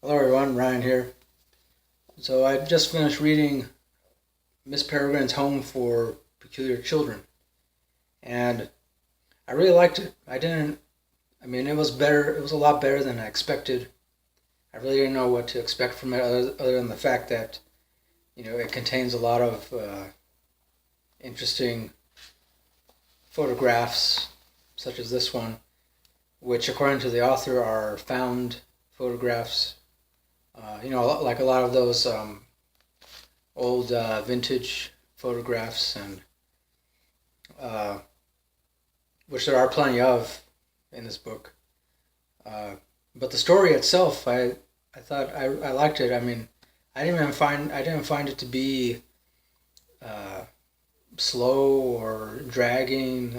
Hello everyone, Ryan here. So I just finished reading Miss Peregrine's Home for Peculiar Children, and I really liked it. It was better, it was a lot better than I expected. I really didn't know what to expect from it other than the fact that, it contains a lot of interesting photographs, such as this one, which according to the author are found photographs. Like a lot of those old vintage photographs, and uh, which there are plenty of in this book. Uh, but the story itself, I thought I liked it. I didn't find it to be uh, slow or dragging.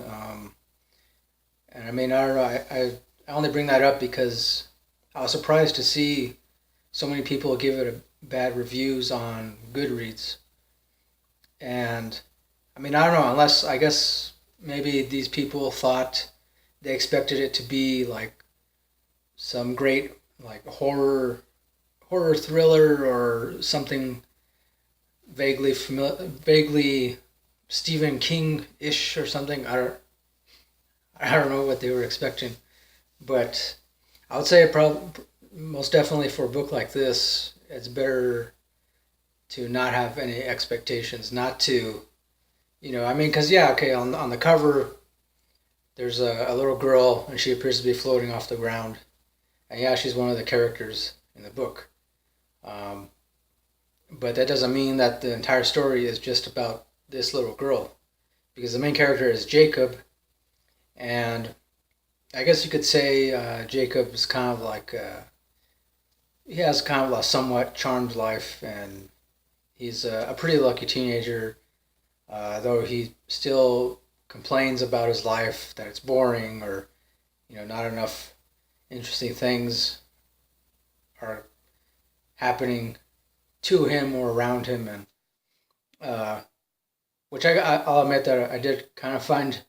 I don't know. I only bring that up because I was surprised to see so many people give it bad reviews on Goodreads. And I don't know, unless I guess maybe these people thought they expected it to be like some great like horror thriller or something vaguely Stephen King ish or something. I don't know what they were expecting, but I would say probably most definitely for a book like this, it's better to not have any expectations, not to because yeah, okay, on the cover there's a little girl and she appears to be floating off the ground, and yeah, she's one of the characters in the book. Um, but that doesn't mean that the entire story is just about this little girl, because the main character is Jacob, and I guess you could say Jacob is kind of like he has kind of a somewhat charmed life, and he's a pretty lucky teenager, though he still complains about his life, that it's boring, or not enough interesting things are happening to him or around him, and uh, which I'll admit that I did kind of find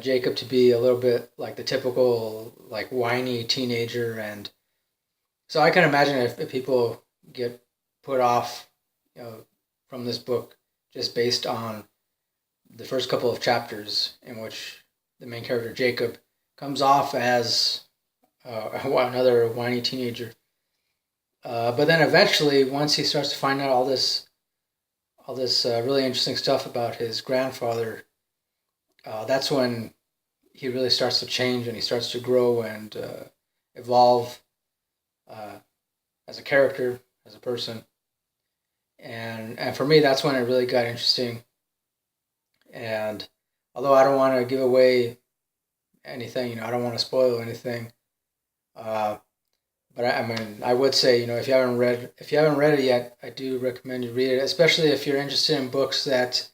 Jacob to be a little bit like the typical like whiny teenager, and so I can imagine if people get put off, you know, from this book just based on the first couple of chapters in which the main character Jacob comes off as another whiny teenager. But then eventually, once he starts to find out all this really interesting stuff about his grandfather, that's when he really starts to change and he starts to grow and evolve uh, as a character, as a person. And for me, that's when it really got interesting. And although I don't want to give away anything, I don't want to spoil anything. Uh, but I would say, if you haven't read it yet, I do recommend you read it, especially if you're interested in books that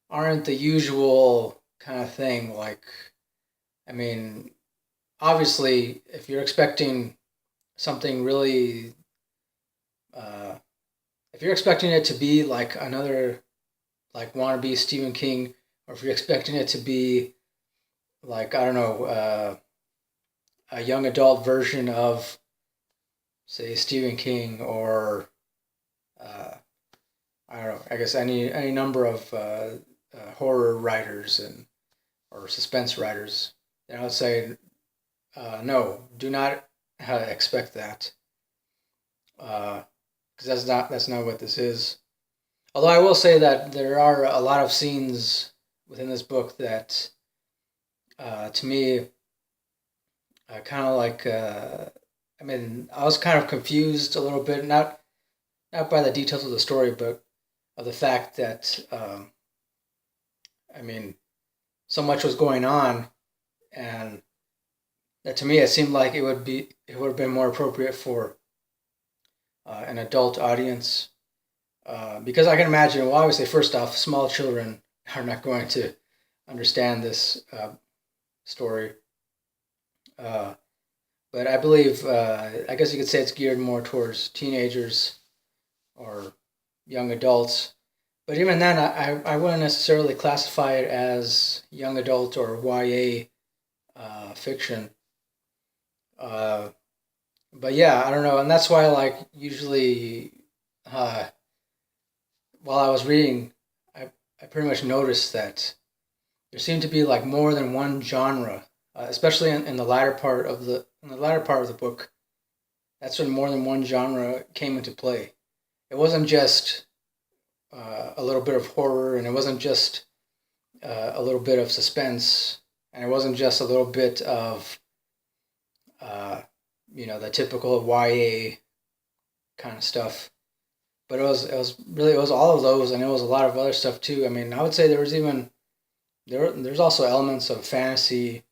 aren't the usual kind of thing. Like, I mean, obviously, if you're expecting something really, uh, if you're expecting it to be like another like wannabe Stephen King, or if you're expecting it to be like I don't know, a young adult version of say Stephen King, or uh, I don't know, I guess any number of horror writers and or suspense writers, then I would say no, do not expect that, because that's not what this is. Although I will say that there are a lot of scenes within this book that, to me, kind of like. I was kind of confused a little bit, not by the details of the story, but of the fact that, I mean, so much was going on, and that to me it seemed like it would have been more appropriate for an adult audience, because I can imagine. Well, obviously, first off, small children are not going to understand this story. Uh, but I believe, I guess you could say it's geared more towards teenagers or young adults. But even then, I wouldn't necessarily classify it as young adult or YA fiction. Uh, But yeah, I don't know, and that's why like usually uh, while I was reading, I pretty much noticed that there seemed to be like more than one genre, especially in the latter part of the book. That's when more than one genre came into play. It wasn't just a little bit of horror, and it wasn't just a little bit of suspense, and it wasn't just a little bit of uh, the typical YA kind of stuff. But it was all of those, and it was a lot of other stuff too. I mean, I would say there's also elements of fantasy,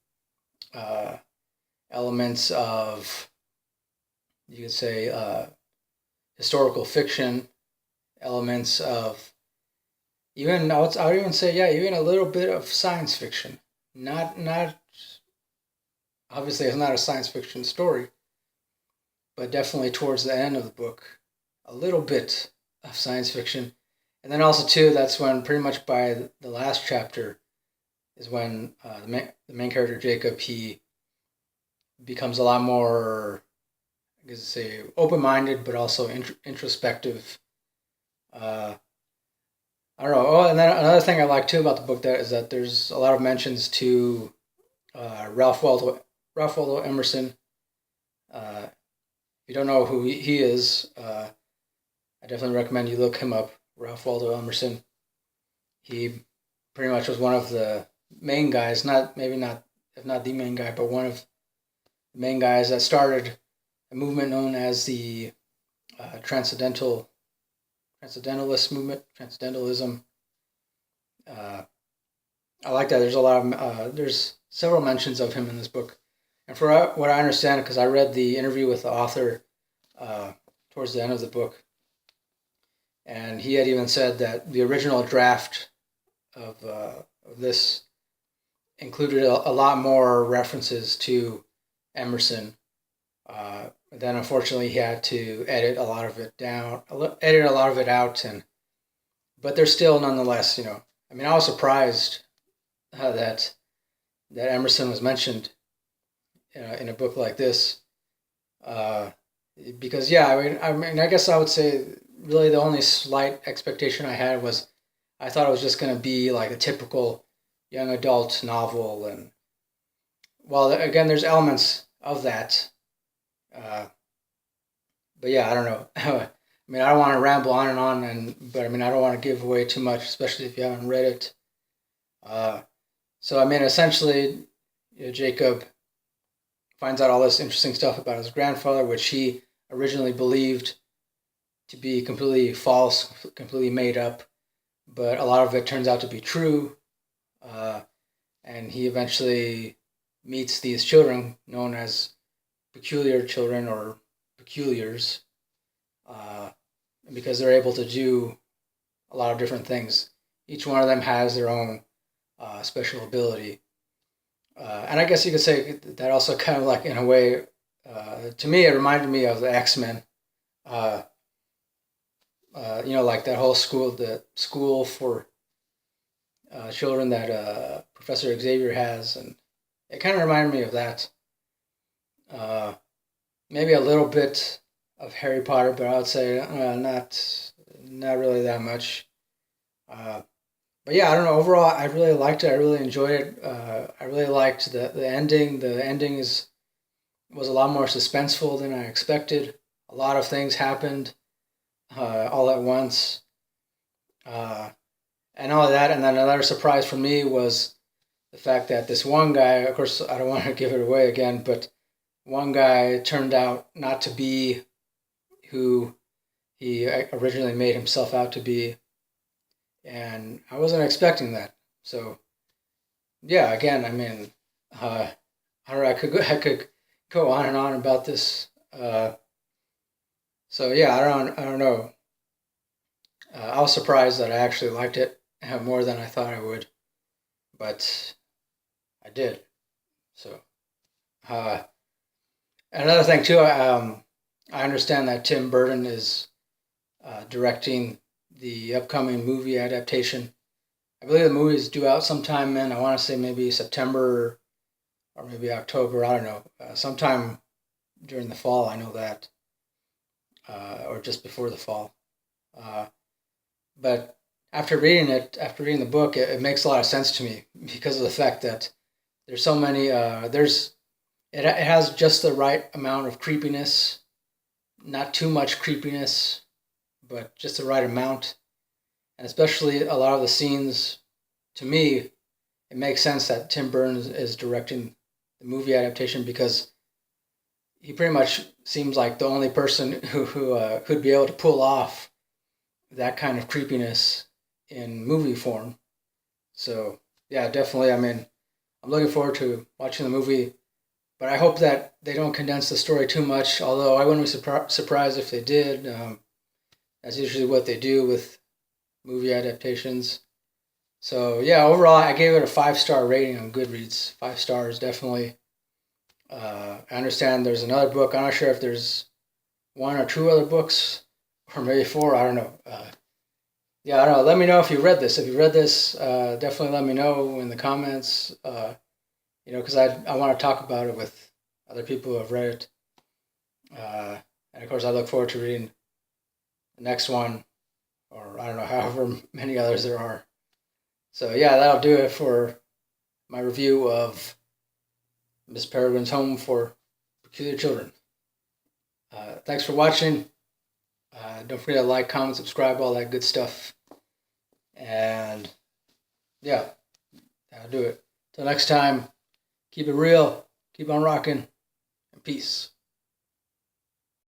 uh, elements of, you could say, historical fiction, elements of, even I would even say, yeah, even a little bit of science fiction. Not obviously it's not a science fiction story, but definitely towards the end of the book, a little bit of science fiction. And then also too, that's when pretty much by the last chapter is when the main character Jacob, he becomes a lot more, I guess, say, open-minded, but also introspective. Uh, I don't know. Oh, and then another thing I like too about the book that is that there's a lot of mentions to Ralph Waldo Emerson. If you don't know who he is, I definitely recommend you look him up. Ralph Waldo Emerson. He pretty much was one of the main guys, not maybe not if not the main guy, but one of the main guys that started a movement known as the transcendentalist movement, transcendentalism. Uh, I like that. There's several mentions of him in this book, and for what I understand, because I read the interview with the author uh, towards the end of the book, and he had even said that the original draft of this included a lot more references to Emerson. Then unfortunately he had to edit a lot of it down, edit a lot of it out, and but there's still nonetheless, I mean, I was surprised that Emerson was mentioned in a book like this, uh, because yeah, I guess I would say really the only slight expectation I had was I thought it was just going to be like a typical young adult novel, and well, again, there's elements of that, uh, but yeah, I don't know. I mean, I don't want to ramble on and on, but I mean, I don't want to give away too much, especially if you haven't read it. Uh, so I mean, essentially, Jacob finds out all this interesting stuff about his grandfather, which he originally believed to be completely false, completely made up, but a lot of it turns out to be true. Uh, and he eventually meets these children known as peculiar children or peculiars, uh, because they're able to do a lot of different things. Each one of them has their own special ability. And I guess you could say that also kind of like in a way, to me, it reminded me of the X-Men. Uh, like that whole the school for children that Professor Xavier has, and it kind of reminded me of that. Uh, Maybe a little bit of Harry Potter, but I would say not really that much. Uh, but yeah, I don't know. Overall, I really liked it. I really enjoyed it. I really liked the ending. The ending was a lot more suspenseful than I expected. A lot of things happened all at once, uh, and all of that. And then another surprise for me was the fact that this one guy. Of course, I don't want to give it away again, but one guy turned out not to be who he originally made himself out to be, and I wasn't expecting that. So yeah, again, I mean, I don't know. I could go on and on about this. So yeah, I don't know. I was surprised that I actually liked it more than I thought I would, but I did. So uh, another thing too, I understand that Tim Burton is directing the upcoming movie adaptation. I believe the movie is due out sometime in, I want to say maybe September or maybe October. I don't know, sometime during the fall. I know that, or just before the fall. But after reading the book, it makes a lot of sense to me because of the fact that there's so many. It has just the right amount of creepiness, not too much creepiness, but just the right amount. And especially a lot of the scenes, to me, it makes sense that Tim Burton is directing the movie adaptation because he pretty much seems like the only person who could be able to pull off that kind of creepiness in movie form. So yeah, definitely. I mean, I'm looking forward to watching the movie, but I hope that they don't condense the story too much. Although I wouldn't be surprised if they did. That's usually what they do with movie adaptations. So yeah, overall, I gave it a 5-star rating on Goodreads. 5 stars, definitely. I understand there's another book. I'm not sure if there's one or two other books, or maybe four. I don't know. Yeah, I don't know. Let me know if you read this. If you read this, definitely let me know in the comments. Because I want to talk about it with other people who have read it. And of course, I look forward to reading the next one, or I don't know, however many others there are. So yeah, that'll do it for my review of Miss Peregrine's Home for Peculiar Children. Thanks for watching. Don't forget to like, comment, subscribe, all that good stuff. And yeah, that'll do it. Till next time, keep it real, keep on rocking, and peace.